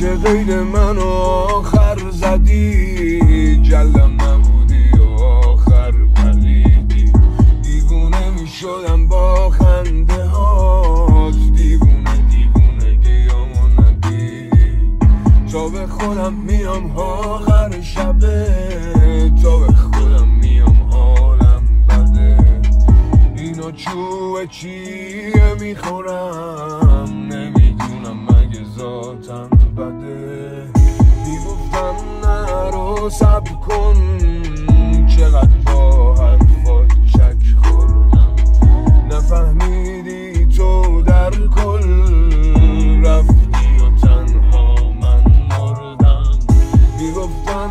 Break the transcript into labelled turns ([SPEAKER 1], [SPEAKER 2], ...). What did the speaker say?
[SPEAKER 1] که غیر من و آخر زدی، جلم نبودی و آخر پریدی. دیوونه می شدم با خنده هات، دیوونه دیوونگیامو ندید. تا به خودم میام آخر شبه، تا به خودم میام حالم بده. اینا چوه چیه میخورم، نمیدونم مگه ذاتم بده. میگفتم نرو صبر کن، چقدر با حرفات چک خوردم. نفهمیدی تو در کل رفتی و تنها من مردم. میگفتم